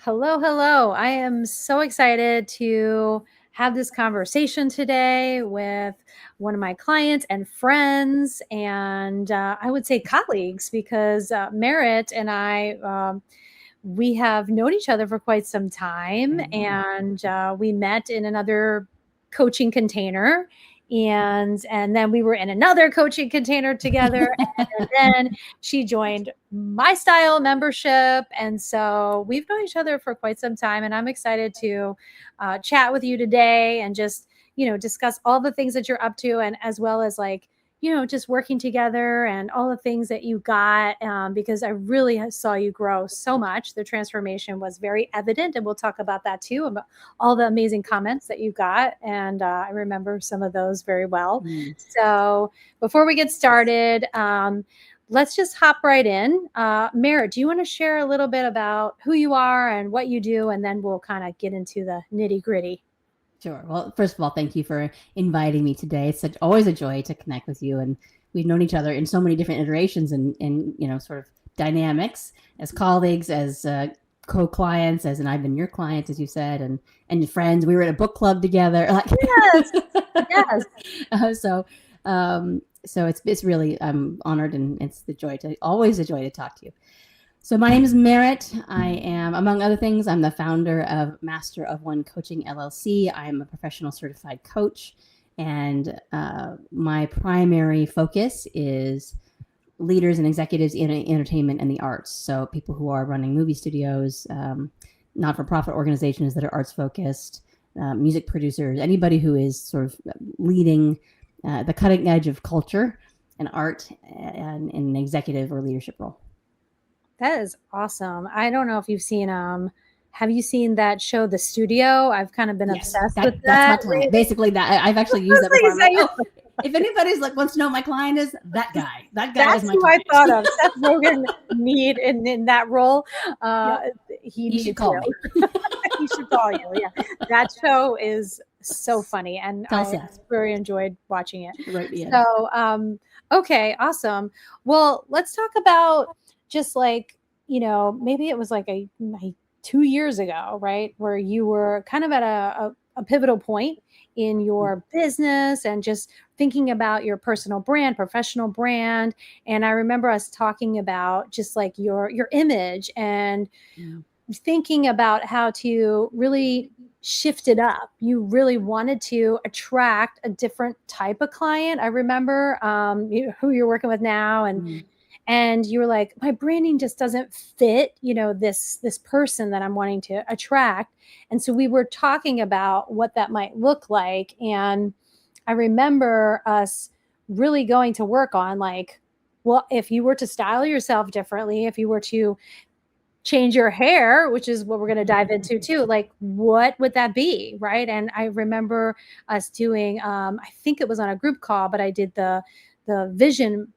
Hello, hello. I am so excited to have this conversation today with one of my clients and friends, and I would say colleagues, because Merritt and I, we have known each other for quite some time, and we met in another coaching container, and then we were in another coaching container together, and then she joined my style membership, and so we've known each other for quite some time, and I'm excited to chat with you today and just discuss all the things that you're up to, and as well as just working together and all the things that you got, because I really saw you grow so much. The transformation was very evident, and we'll talk about that too, about all the amazing comments that you got. And I remember some of those very well. So before we get started, let's just hop right in. Merritt, do you want to share a little bit about who you are and what you do, and then we'll kind of get into the nitty gritty? Sure. Well, first of all, thank you for inviting me today. It's always a joy to connect with you, and we've known each other in so many different iterations and sort of dynamics as colleagues, as co-clients, and I've been your client, as you said, and friends. We were at a book club together. Yes, yes. So it's really, I'm honored, and it's always a joy to talk to you. So my name is Merritt. I am, among other things, I'm the founder of Master of One Coaching LLC. I'm a professional certified coach, and my primary focus is leaders and executives in entertainment and the arts. So people who are running movie studios, not-for-profit organizations that are arts focused, music producers, anybody who is sort of leading the cutting edge of culture and art and in an executive or leadership role. That is awesome. I don't know if you've seen have you seen that show, The Studio? I've kind of been obsessed with that. That's my client. Basically, that I've actually used that before. If anybody's wants to know who my client is, that guy. That guy is my client. That's who I thought of. Seth Rogen need in that role. He should call me. He should call you. Yeah, that show is so funny, and I very enjoyed watching it. Right. Yeah. So, okay, awesome. Well, let's talk about just maybe it was like 2 years ago, right? Where you were kind of at a pivotal point in your business and just thinking about your personal brand, professional brand. And I remember us talking about just like your image and thinking about how to really shift it up. You really wanted to attract a different type of client. I remember who you're working with now, and you were like, my branding just doesn't fit, this person that I'm wanting to attract. And so we were talking about what that might look like. And I remember us really going to work on well, if you were to style yourself differently, if you were to change your hair, which is what we're going to dive into too, what would that be? Right. And I remember us doing, I think it was on a group call, but I did the vision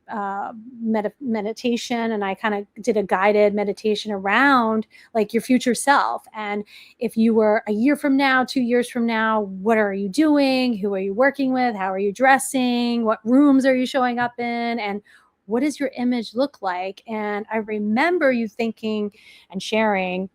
meditation, and I kind of did a guided meditation around your future self. And if you were a year from now, 2 years from now, what are you doing? Who are you working with? How are you dressing? What rooms are you showing up in? And what does your image look like? And I remember you thinking and sharing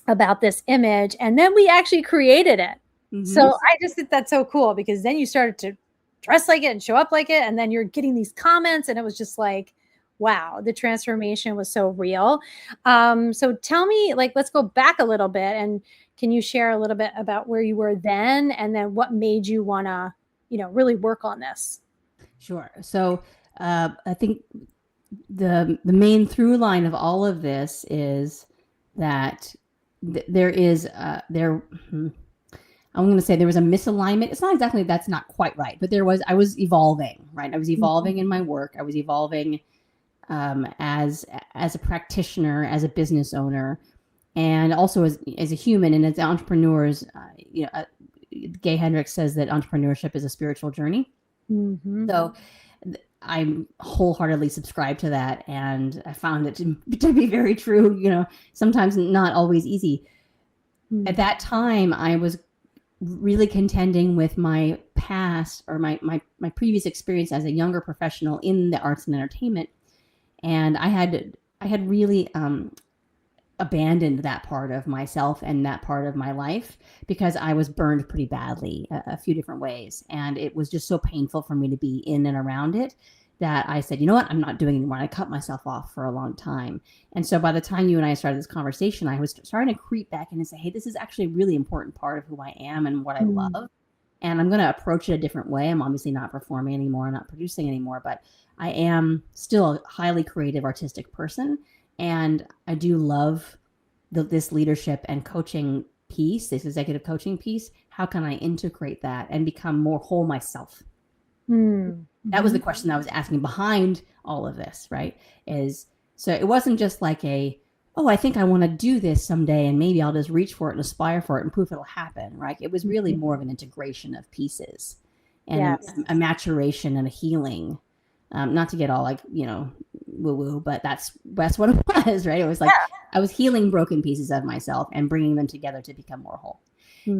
about this image, and then we actually created it. So I just think that's so cool, because then you started to dress like it and show up like it, and then you're getting these comments, and it was just like, wow, the transformation was so real. So tell me, let's go back a little bit, and can you share a little bit about where you were then, and then what made you want to really work on this? Sure. So I think the main through line of all of this is that there is I'm going to say there was a misalignment. It's not exactly, that's not quite right, but I was evolving, right? I was evolving in my work. I was evolving as a practitioner, as a business owner, and also as a human and as entrepreneurs. Gay Hendricks says that entrepreneurship is a spiritual journey. So I'm wholeheartedly subscribed to that, and I found it to be very true. Sometimes not always easy. At that time, I was really contending with my past, or my previous experience as a younger professional in the arts and entertainment. And I had really abandoned that part of myself and that part of my life because I was burned pretty badly a few different ways. And it was just so painful for me to be in and around it that I said, you know what, I'm not doing it anymore. And I cut myself off for a long time. And so by the time you and I started this conversation, I was starting to creep back in and say, hey, this is actually a really important part of who I am and what I love. And I'm going to approach it a different way. I'm obviously not performing anymore. I'm not producing anymore, but I am still a highly creative, artistic person. And I do love this leadership and coaching piece, this executive coaching piece. How can I integrate that and become more whole myself? That was the question I was asking behind all of this, right? So it wasn't just like oh, I think I want to do this someday and maybe I'll just reach for it and aspire for it and proof it'll happen, right? It was really more of an integration of pieces and a maturation and a healing. Not to get all like, woo-woo, but that's what it was, right? It was like I was healing broken pieces of myself and bringing them together to become more whole.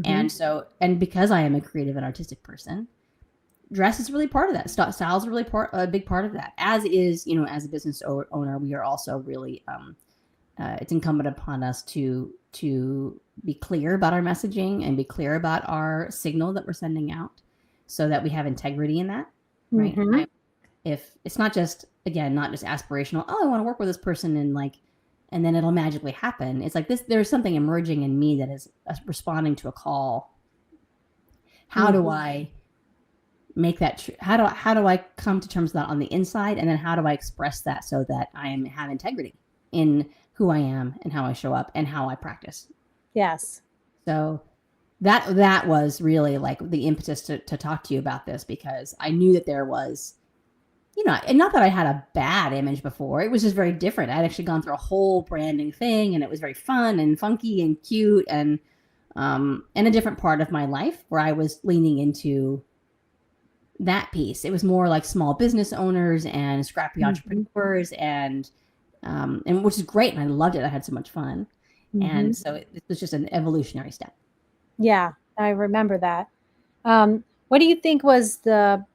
And because I am a creative and artistic person, dress is really part of that. Style is really a big part of that. As is, as a business owner, we are also really, it's incumbent upon us to be clear about our messaging and be clear about our signal that we're sending out so that we have integrity in that, right? If it's not just aspirational, oh, I want to work with this person and then it'll magically happen. It's like there's something emerging in me that is responding to a call. How do I make that how do I come to terms with that on the inside, and then how do I express that so that I have integrity in who I am and how I show up and how I practice? Yes. So that was really like the impetus to talk to you about this, because I knew that there was, and not that I had a bad image before. It was just very different. I'd actually gone through a whole branding thing, and it was very fun and funky and cute, and a different part of my life where I was leaning into that piece. It was more like small business owners and scrappy entrepreneurs, and which is great. And I loved it. I had so much fun. And so it was just an evolutionary step. Yeah, I remember that. What do you think was the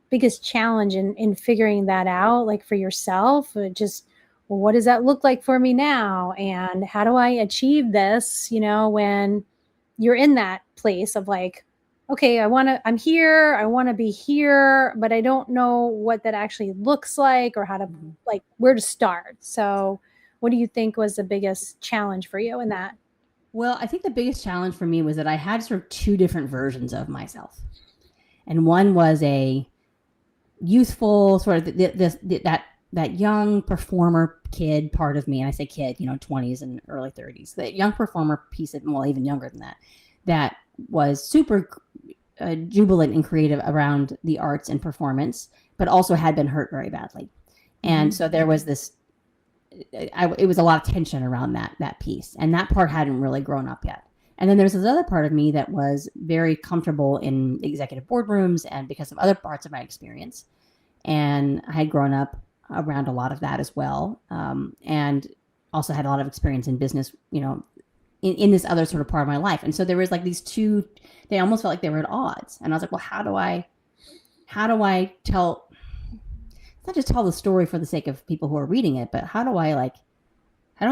biggest challenge in figuring that out, like for yourself? Well, what does that look like for me now? And how do I achieve this, when you're in that place of like, okay, I'm here, I want to be here, but I don't know what that actually looks like or how to like where to start. So what do you think was the biggest challenge for you in that? Well, I think the biggest challenge for me was that I had sort of two different versions of myself. And one was a youthful sort of that young performer kid part of me. And I say kid, 20s and early 30s, the young performer piece of, well, even younger than that was super jubilant and creative around the arts and performance, but also had been hurt very badly. And so there was this, it was a lot of tension around that piece. And that part hadn't really grown up yet. And then there's this other part of me that was very comfortable in executive boardrooms and because of other parts of my experience. And I had grown up around a lot of that as well. And also had a lot of experience in business, in this other sort of part of my life. And so there was like these two, they almost felt like they were at odds. And I was like, well, how do I not just tell the story for the sake of people who are reading it, but how do I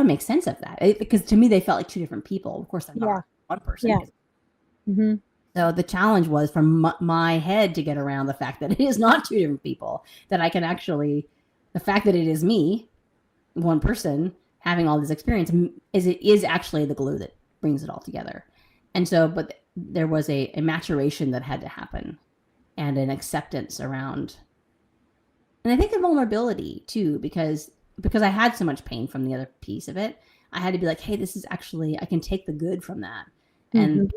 make sense of that? Because to me, they felt like two different people. Of course, they're not one person. Yeah. So the challenge was for my head to get around the fact that it is not two different people, that I can actually, the fact that it is me, one person, having all this experience is actually the glue that brings it all together. And so, but there was a maturation that had to happen and an acceptance around, and I think a vulnerability too, because I had so much pain from the other piece of it. I had to be like, hey, this is actually, I can take the good from that and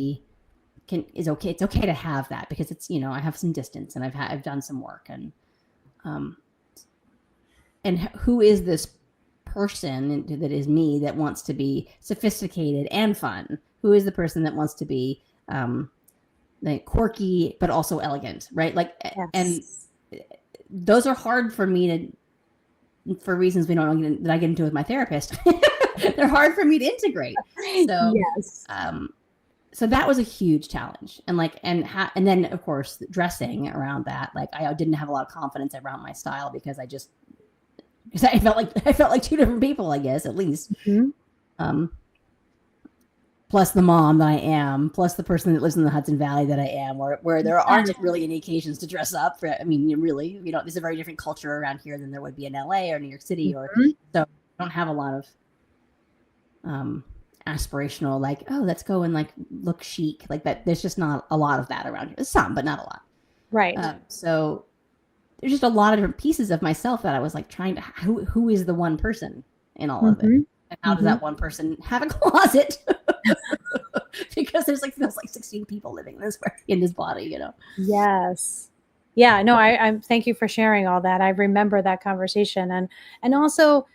it's okay to have that, because it's, I have some distance and I've done some work, and who is this person that is me that wants to be sophisticated and fun? Who is the person that wants to be like quirky but also elegant, right? Like, and those are hard for me for reasons that I get into with my therapist. They're hard for me to integrate. So so that was a huge challenge. And and then of course dressing around that, like I didn't have a lot of confidence around my style because I felt like two different people, I guess, at least. plus the mom that I am, plus the person that lives in the Hudson Valley that I am, where there aren't really any occasions to dress up. I mean, really, there's a very different culture around here than there would be in LA or New York City, or so I don't have a lot of aspirational, like, oh, let's go and like look chic like that. There's just not a lot of that around here. There's some, but not a lot. Right. So there's just a lot of different pieces of myself that I was like trying to, who is the one person in all of it? And how does that one person have a closet? Because there's like 16 people living in this body, Yes. Yeah, no, I thank you for sharing all that. I remember that conversation. And also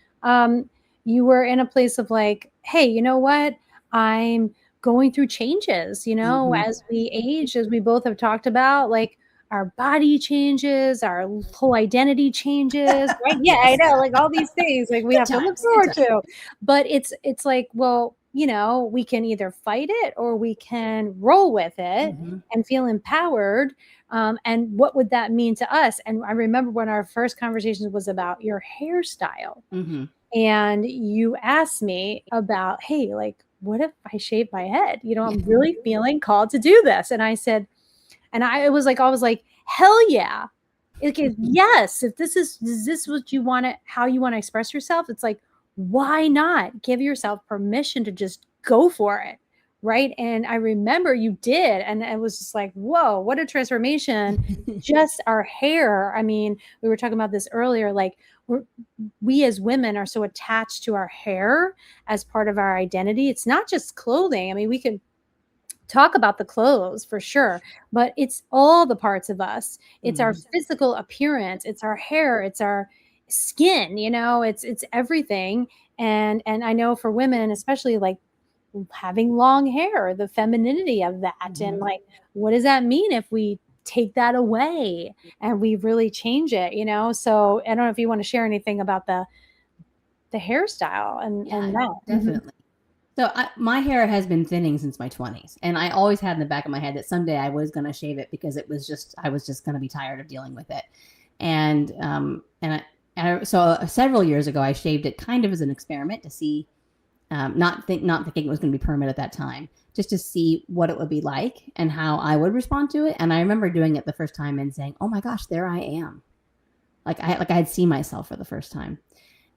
you were in a place of like, hey, you know what? I'm going through changes, as we age, as we both have talked about, like our body changes, our whole identity changes, right? Yeah, I know, like all these things, like we have to look forward to. But it's like, well, we can either fight it or we can roll with it and feel empowered. And what would that mean to us? And I remember when our first conversation was about your hairstyle. And you asked me about, hey, like, what if I shave my head? I'm really feeling called to do this. And I said, and I was like, hell yeah. Yes. If is this what you want to, how you want to express yourself? It's like, why not give yourself permission to just go for it? Right. And I remember you did. And it was just like, whoa, what a transformation. Just our hair. I mean, we were talking about this earlier, like we as women are so attached to our hair as part of our identity. It's not just clothing. I mean, we could talk about the clothes for sure, but it's all the parts of us. It's our physical appearance, it's our hair, it's our skin, it's everything. And I know for women, especially, like having long hair, the femininity of that, and like, what does that mean if we take that away and we really change it, So I don't know if you want to share anything about the hairstyle and that. Definitely. So my hair has been thinning since my 20s, and I always had in the back of my head that someday I was going to shave it because I was just going to be tired of dealing with it. And so several years ago, I shaved it kind of as an experiment to see, not thinking it was going to be permanent at that time, just to see what it would be like and how I would respond to it. And I remember doing it the first time and saying, "Oh my gosh, there I am!" Like I had seen myself for the first time,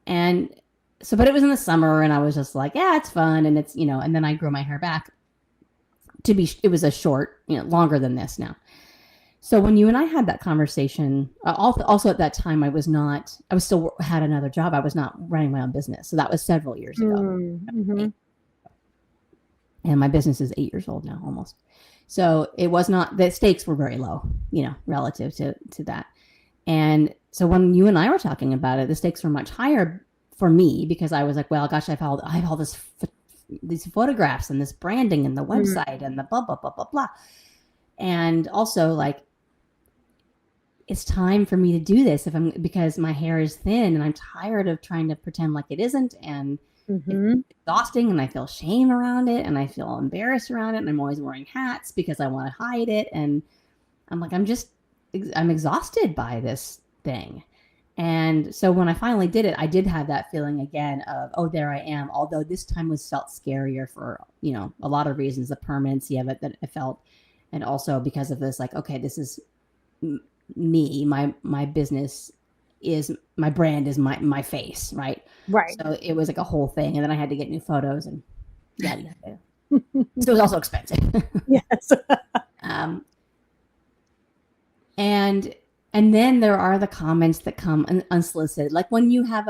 and. So, but it was in the summer and I was just like, yeah, it's fun. And it's, and then I grew my hair back it was a short, longer than this now. So when you and I had that conversation, also at that time, I still had another job. I was not running my own business. So that was several years ago. And my business is 8 years old now, almost. So it was not, the stakes were very low, relative to that. And so when you and I were talking about it, the stakes were much higher for me, because I was like, well, gosh, I have all these photographs and this branding and the website and the blah, blah, blah, blah, blah. And also, like, it's time for me to do this because my hair is thin and I'm tired of trying to pretend like it isn't. And it's exhausting and I feel shame around it and I feel embarrassed around it. And I'm always wearing hats because I want to hide it. And I'm like, I'm exhausted by this thing. And so when I finally did it, I did have that feeling again of, oh, there I am. Although this time felt scarier for, a lot of reasons, the permanency of it that I felt. And also because of this, like, okay, this is me, my business is, my brand is my face. Right. So it was like a whole thing. And then I had to get new photos and yeah. So it was also expensive. Yes. And then there are the comments that come unsolicited. Like when you have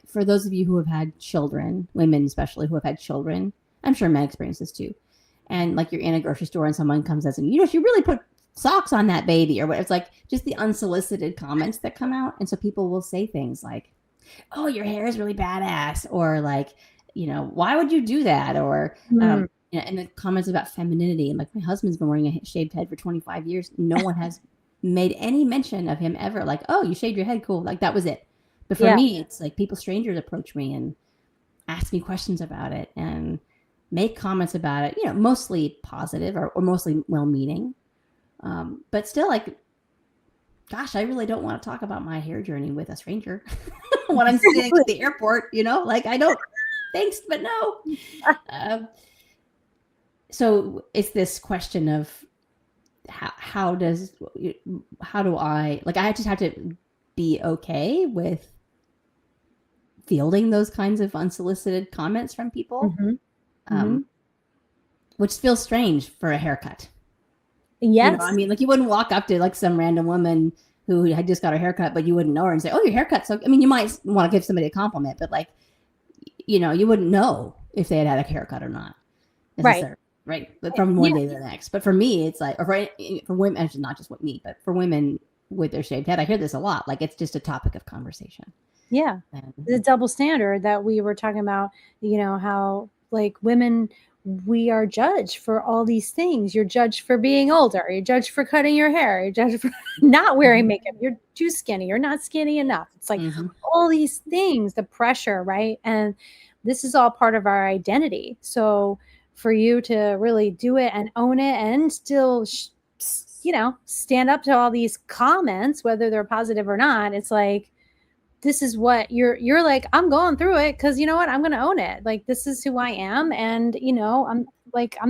for those of you who have had children, women especially who have had children, I'm sure men experience this too. And like you're in a grocery store and someone comes and says, you really put socks on that baby or what. It's like just the unsolicited comments that come out. And so people will say things like, oh, your hair is really badass. Or like, why would you do that? Or, and the comments about femininity. And like my husband's been wearing a shaved head for 25 years. No one has made any mention of him ever, like, oh, you shaved your head, cool, like that was it. But for me, it's like strangers approach me and ask me questions about it and make comments about it, mostly positive or mostly well-meaning, but still, like, gosh, I really don't want to talk about my hair journey with a stranger when I'm sitting at the airport, like I don't thanks, but no. So it's this question of how do I, like, I just have to be okay with fielding those kinds of unsolicited comments from people, which feels strange for a haircut. Yes. I mean, like, you wouldn't walk up to like some random woman who had just got her haircut, but you wouldn't know her and say, "Oh, your haircut's so." I mean, you might want to give somebody a compliment, but like, you wouldn't know if they had a haircut or not. Right. But from one day to the next. But for me, it's like, or for women, actually not just with me, but for women with their shaved head, I hear this a lot. Like, it's just a topic of conversation. Yeah. The double standard that we were talking about, how like women, we are judged for all these things. You're judged for being older. You're judged for cutting your hair. You're judged for not wearing makeup. You're too skinny. You're not skinny enough. It's like all these things, the pressure, right? And this is all part of our identity. So for you to really do it and own it and still, stand up to all these comments, whether they're positive or not, it's like, this is what you're like, I'm going through it because you know what, I'm going to own it. Like, this is who I am. And, I'm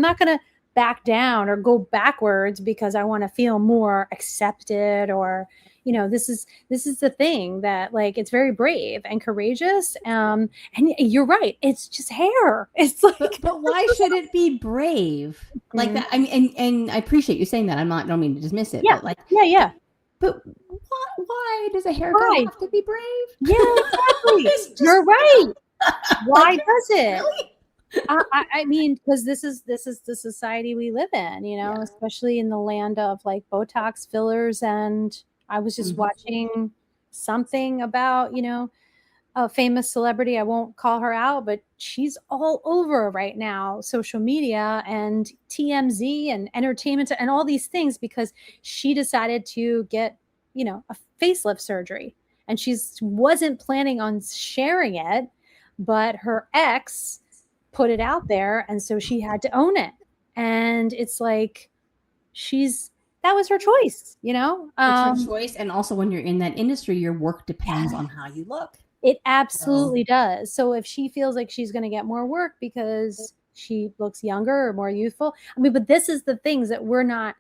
not going to back down or go backwards because I want to feel more accepted or, this is the thing that, like, it's very brave and courageous. And you're right. It's just hair. It's like, but why should it be brave like that? I mean, and I appreciate you saying that. Don't mean to dismiss it. Yeah. But like, yeah. But why does a haircut have to be brave? Yeah, exactly. You're right. Why does it? Really? I mean, because this is the society we live in, especially in the land of like Botox fillers. And I was just watching something about, a famous celebrity. I won't call her out, but she's all over right now, social media and TMZ and entertainment and all these things because she decided to get, a facelift surgery. And she wasn't planning on sharing it, but her ex put it out there. And so she had to own it. And it's like, that was her choice, It's her choice. And also when you're in that industry, your work depends on how you look. It absolutely does. So if she feels like she's going to get more work because she looks younger or more youthful, I mean, but this is the things that we're not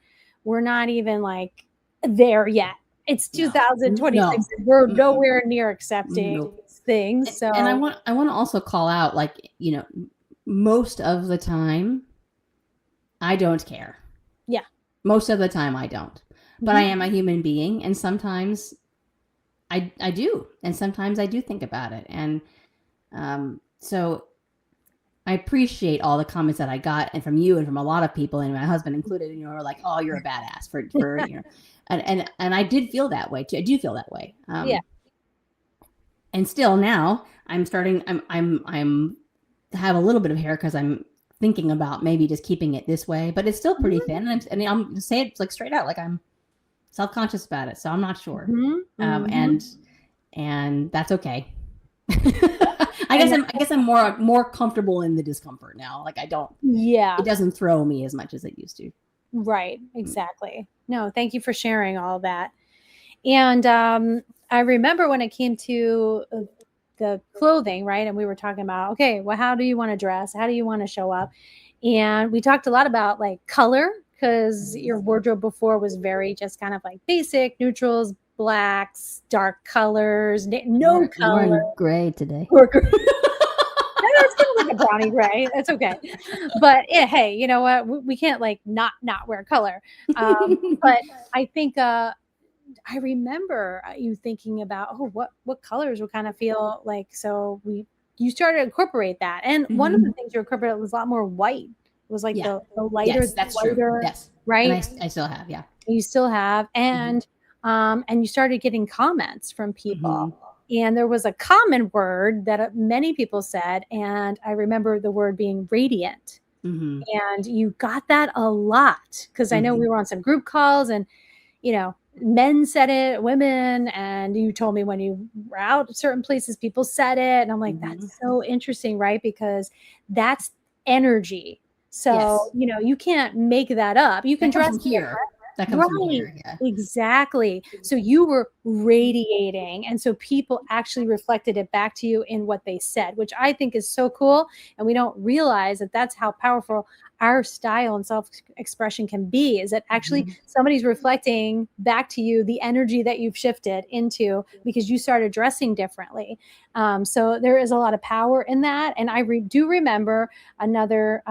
even like there yet. It's 2026. And we're nowhere near accepting things. So, and I want to also call out, like, most of the time, I don't care. Yeah. Most of the time, I don't. But I am a human being, and sometimes I do, and sometimes I do think about it, and so I appreciate all the comments that I got, and from you, and from a lot of people, and my husband included. Were like, "Oh, you're a badass for and I did feel that way too. I do feel that way. And still now, I'm have a little bit of hair because I'm thinking about maybe just keeping it this way, but it's still pretty thin, and I'm say it like straight out, like I'm self-conscious about it, so I'm not sure. And that's okay. I guess I'm more comfortable in the discomfort now. Like, I don't. Yeah. It doesn't throw me as much as it used to. Right. Exactly. No, thank you for sharing all that. And I remember when it came to the clothing, right? And we were talking about, okay, well, how do you want to dress? How do you want to show up? And we talked a lot about like color, because your wardrobe before was very just kind of like basic neutrals, blacks, dark colors, no color. We're gray today. It's kind of like a brownie gray. That's okay. But hey, you know what? We can't like not wear color. But I think I remember you thinking about, what colors would kind of feel like. So you started to incorporate that. And one of the things you incorporated was a lot more white. It was like the lighter, true. Yes. Right. And I still have, yeah. You still have. And and you started getting comments from people. And there was a common word that many people said. And I remember the word being radiant. And you got that a lot because I know we were on some group calls and, men said it, women, and you told me when you were out at certain places, people said it. And I'm like, that's so interesting, right? Because that's energy. So, you can't make that up. You can dress here. That comes from Right. here. Yeah. Exactly. So you were radiating. And so people actually reflected it back to you in what they said, which I think is so cool. And we don't realize that that's how powerful our style and self-expression can be, is that actually Mm-hmm. somebody's reflecting back to you the energy that you've shifted into because you started dressing differently. So there is a lot of power in that. And I do remember another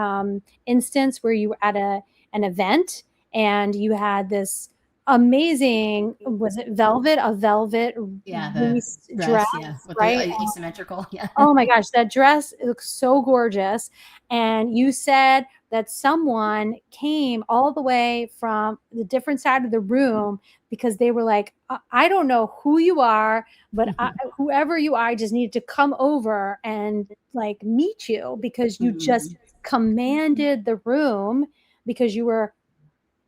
instance where you were at an event and you had this amazing, was it a velvet Yeah, the Reese dress, dress, yeah, with the right? asymmetrical, yeah. Oh my gosh, that dress looks so gorgeous. And you said that someone came all the way from the different side of the room because they were like, I don't know who you are, but whoever you are, I just need to come over and like meet you because you just Mhm. commanded the room because you were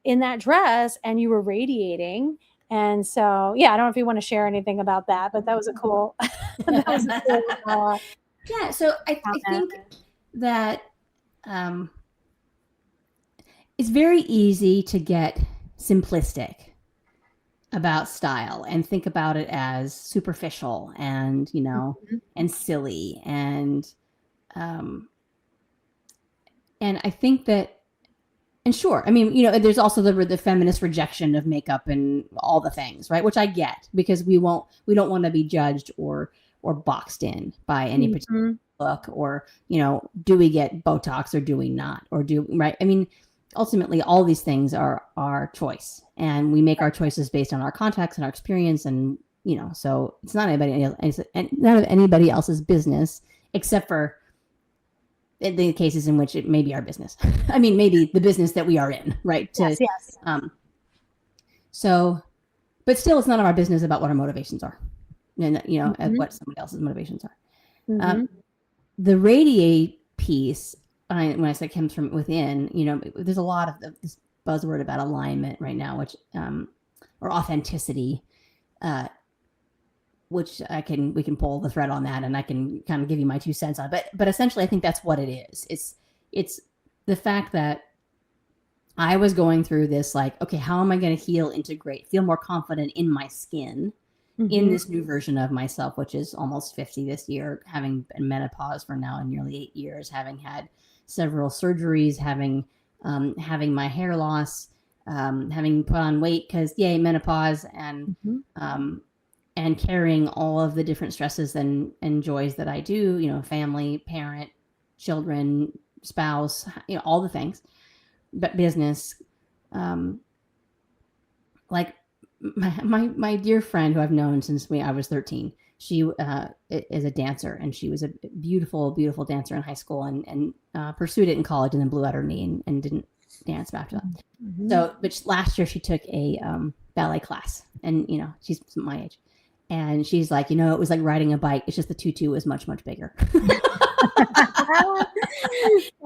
in that dress and you were radiating. And so, yeah, I don't know if you want to share anything about that, but that was a cool, that was a cool Yeah, so I comment. think that um, it's very easy to get simplistic about style and think about it as superficial and, you know, Mhm. and silly um, and I think that, and sure, I mean, you know, there's also the feminist rejection of makeup and all the things, right? Which I get because we don't want to be judged or boxed in by any particular Mhm. look, or, you know, do we get Botox or do we not, or do, right? I mean, ultimately all these things are our choice, and we make our choices based on our context and our experience, and, you know, so it's not none of anybody else's business, except for in the cases in which it may be our business. I mean, maybe the business that we are in, right? Yes, yes. Um, so, but still, it's none of our business about what our motivations are, and, you know, Mhm. what somebody else's motivations are. Um, Mhm. the radiate piece, when I say comes from within, you know, there's a lot of this buzzword about alignment right now, which or authenticity, uh, which we can pull the thread on that, and I can kind of give you my 2 cents on it. But essentially, I think that's what it is. It's the fact that I was going through this, like, okay, how am I going to heal, integrate, feel more confident in my skin, in Mhm. this new version of myself, which is almost 50 this year, having been menopause for now nearly 8 years, having had several surgeries, having my hair loss, having put on weight because yay menopause, Mhm. and carrying all of the different stresses and joys that I do, you know, family, parent, children, spouse, you know, all the things, but business, um, like my dear friend who I've known since I was 13. She is a dancer, and she was a beautiful dancer in high school, and pursued it in college, and then blew out her knee and didn't dance after that. Mhm. So, but last year she took a ballet class, and, you know, she's my age, and she's like, you know, it was like riding a bike. It's just the tutu was much bigger.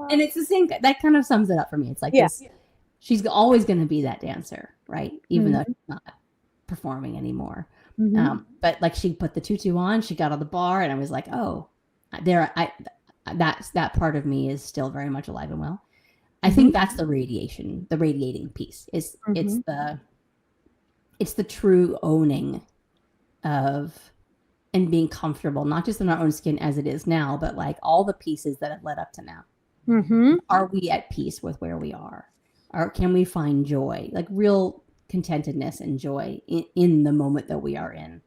And it's the same. That kind of sums it up for me. It's like Yeah. this. She's always going to be that dancer, right? Even though Mhm. she's not performing anymore. Mhm. But like, she put the tutu on, she got on the bar, and I was like, oh, there, that part of me is still very much alive and well. I Mhm. think that's the radiating piece. Mhm. It's the true owning of, and being comfortable, not just in our own skin as it is now, but like all the pieces that have led up to now. Mhm. Are we at peace with where we are? Or can we find joy, like real contentedness and joy in the moment that we are in?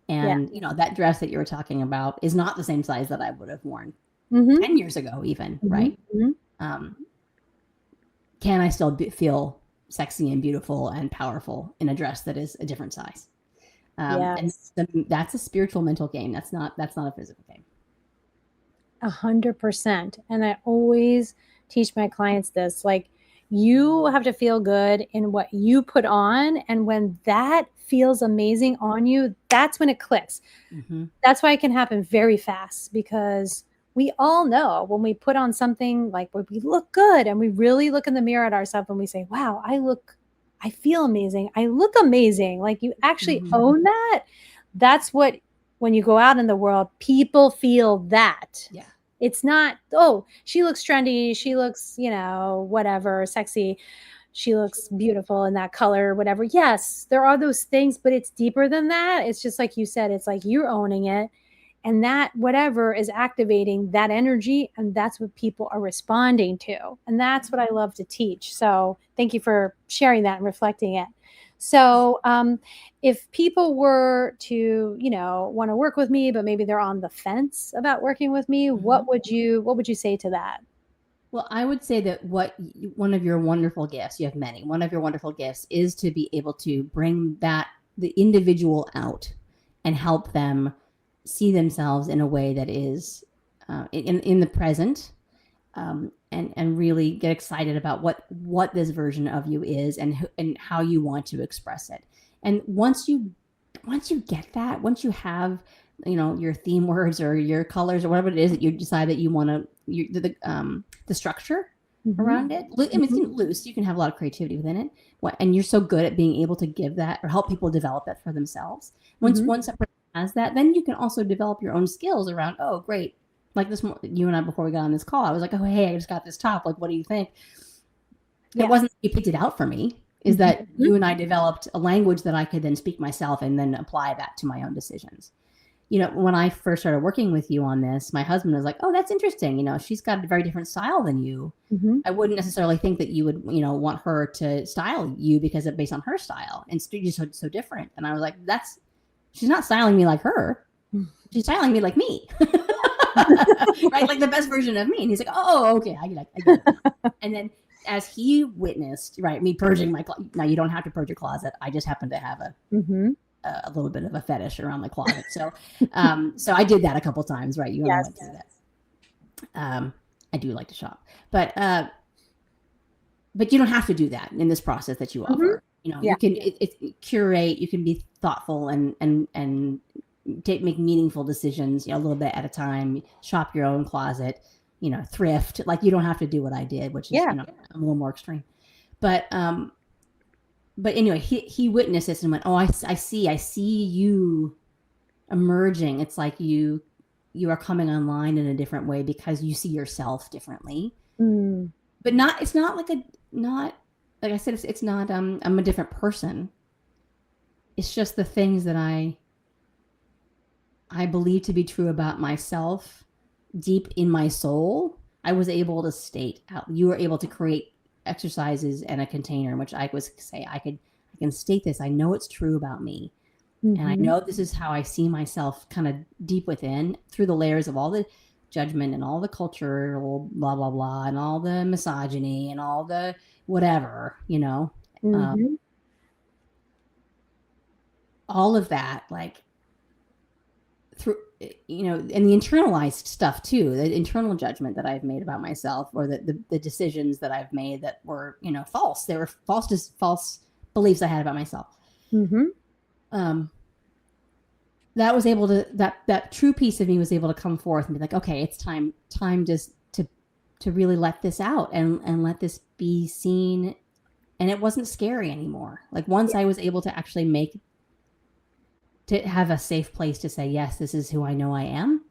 Yeah. And, you know, that dress that you were talking about is not the same size that I would have worn Mhm. 10 years ago, even, Mhm. right? Mhm. Um, can I still feel sexy and beautiful and powerful in a dress that is a different size? And Yes. that's a spiritual mental game. That's not a physical game. 100%. And I always teach my clients this, like, you have to feel good in what you put on. And when that feels amazing on you, that's when it clicks. Mm-hmm. That's why it can happen very fast because we all know when we put on something like where we look good and we really look in the mirror at ourselves and we say, wow, I feel amazing. I look amazing. Like you actually Mm-hmm. own that. That's what, when you go out in the world, people feel that. Yeah. It's not, oh, she looks trendy. She looks, whatever, sexy. she looks beautiful in that color, whatever. Yes, there are those things, but it's deeper than that. It's just like you said, it's like you're owning it. And that whatever is activating that energy, and that's what people are responding to. And that's what I love to teach. So thank you for sharing that and reflecting it. So if people were to, want to work with me, but maybe they're on the fence about working with me, what would you say to that? Well, I would say that one of your wonderful gifts, you have many, one of your wonderful gifts is to be able to bring the individual out and help them see themselves in a way that is in the present, and really get excited about what this version of you is, and how you want to express it. And once you get that, once you have your theme words or your colors or whatever it is that you decide that you want to, the structure around it. I mean, it's loose. You can have a lot of creativity within it. And you're so good at being able to give that or help people develop that for themselves. Once a person has that, then you can also develop your own skills around, oh, great. Like you and I, before we got on this call, I was like, oh, hey, I just got this top. Like, what do you think? Yeah. It wasn't you picked it out for me. Is that you and I developed a language that I could then speak myself and then apply that to my own decisions. When I first started working with you on this, my husband was like, oh, that's interesting. She's got a very different style than you. I wouldn't necessarily think that you would, want her to style you because it's based on her style. And you're so different. And I was like, she's not styling me like her. She's styling me like me. Right? Like the best version of me. And he's like, oh, okay. I get it. And then as he witnessed, right, me purging my closet. Now, you don't have to purge your closet. I just happen to have a little bit of a fetish around my closet. So so I did that a couple times, right? You and I went through that. I do like to shop, but you don't have to do that in this process that you offer. You can curate, you can be thoughtful and make meaningful decisions, a little bit at a time, shop your own closet, thrift. Like, you don't have to do what I did, which is, a little more extreme. But anyway, he witnessed this and went, oh, I see you emerging. It's like you are coming online in a different way because you see yourself differently. But it's not like like I said, it's not, I'm a different person. It's just the things that I believe to be true about myself deep in my soul, I was able to state out. You were able to create exercises and a container in which I was say, I can state this. I know it's true about me. And I know this is how I see myself kind of deep within, through the layers of all the judgment and all the cultural blah, blah, blah, and all the misogyny and all the whatever, all of that, like, through, and the internalized stuff too, the internal judgment that I've made about myself, or the decisions that I've made that were, false. They were false beliefs I had about myself. That was able to, that true piece of me was able to come forth and be like, okay, it's time just to really let this out and let this be seen. And it wasn't scary anymore. Like, once I was able to actually to have a safe place to say, yes, this is who I know I am.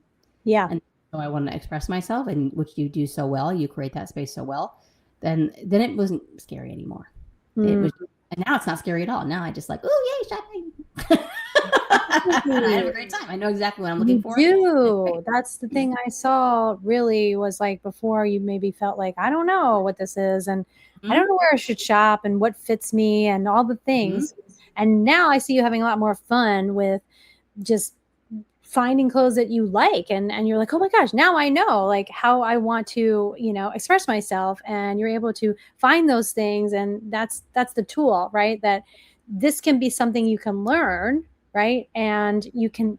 Yeah. And so I want to express myself, and which you do so well. You create that space so well. Then it wasn't scary anymore. It was, and now it's not scary at all. Now I just like, oh, yay, shopping. I have a great time. I know exactly what I'm looking for. That's the thing I saw really was like, before, you maybe felt like, I don't know what this is, and I don't know where I should shop and what fits me and all the things. And now I see you having a lot more fun with just finding clothes that you like. And you're like, oh my gosh, now I know like how I want to, express myself. And you're able to find those things. And that's the tool, right? That this can be something you can learn, right? And you can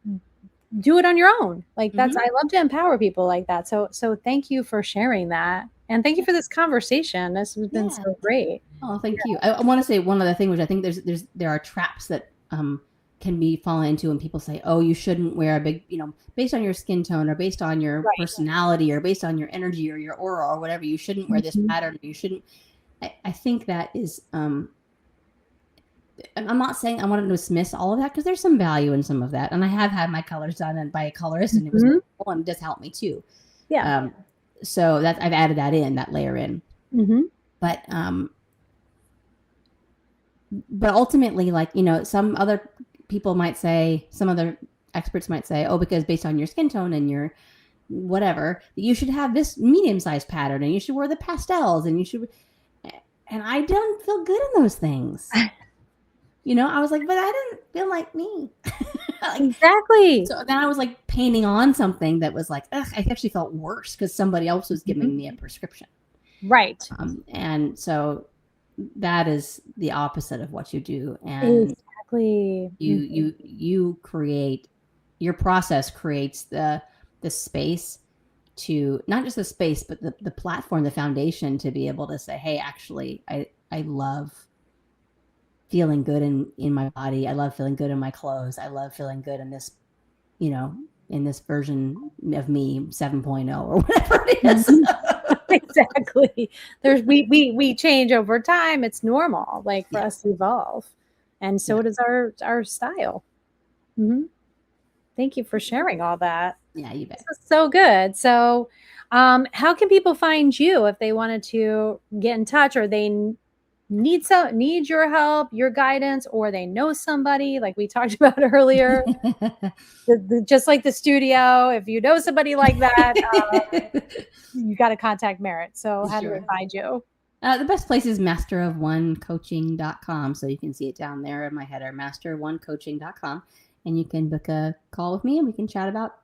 do it on your own. Like, I love to empower people like that. So thank you for sharing that. And thank you for this conversation. This has been so great. Oh, thank you. I want to say one other thing, which I think there are traps that can be fallen into when people say, oh, you shouldn't wear a big, based on your skin tone or based on your personality or based on your energy or your aura or whatever, you shouldn't wear this pattern. You shouldn't. I think that is, I'm not saying I want to dismiss all of that, because there's some value in some of that. And I have had my colors done by a colorist, and it was wonderful, and it does help me too. Yeah. So I've added that layer in. But but ultimately, like, some other people might say, some other experts might say, oh, because based on your skin tone and your whatever, you should have this medium-sized pattern and you should wear the pastels and you should, and I don't feel good in those things. I was like, but I didn't feel like me. Like, Exactly. so then I was like painting on something that was like, ugh, I actually felt worse because somebody else was giving me a prescription. Right. And so that is the opposite of what you do. And Exactly. you create, your process creates the space to, not just the space, but the platform, the foundation to be able to say, hey, actually, I love feeling good in my body. I love feeling good in my clothes. I love feeling good in this, in this version of me 7.0 or whatever it is. Exactly. We change over time. It's normal, like, for us to evolve. And so does our style. Mm-hmm. Thank you for sharing all that. Yeah, you bet. This is so good. So, how can people find you if they wanted to get in touch, or they need your help, your guidance, or they know somebody like we talked about earlier? Just like the studio, if you know somebody like that, you got to contact Merritt. So, how do they find you? The best place is masterofonecoaching.com. So you can see it down there in my header, masterofonecoaching.com. And you can book a call with me and we can chat about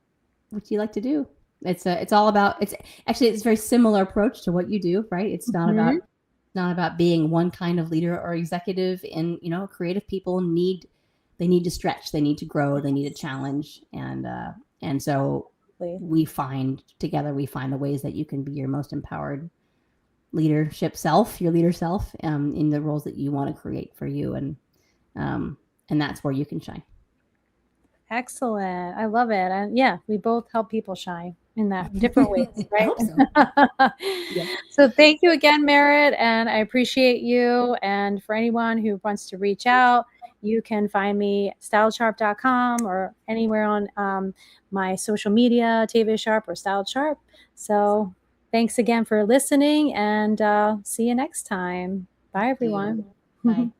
what you like to do. It's all about, it's actually, it's a very similar approach to what you do, right? It's not about being one kind of leader or executive. And, creative people need to stretch, they need to grow, they need a challenge. And so we find the ways that you can be your most empowered leadership self, your leader self, in the roles that you want to create for you. And that's where you can shine. Excellent. I love it. And yeah, we both help people shine in that different ways, right? I hope so. Yeah. So thank you again, Merritt, and I appreciate you. And for anyone who wants to reach out, you can find me stylesharp.com or anywhere on my social media, Tavia Sharp or Style Sharp. So thanks again for listening, and see you next time. Bye, everyone. Bye.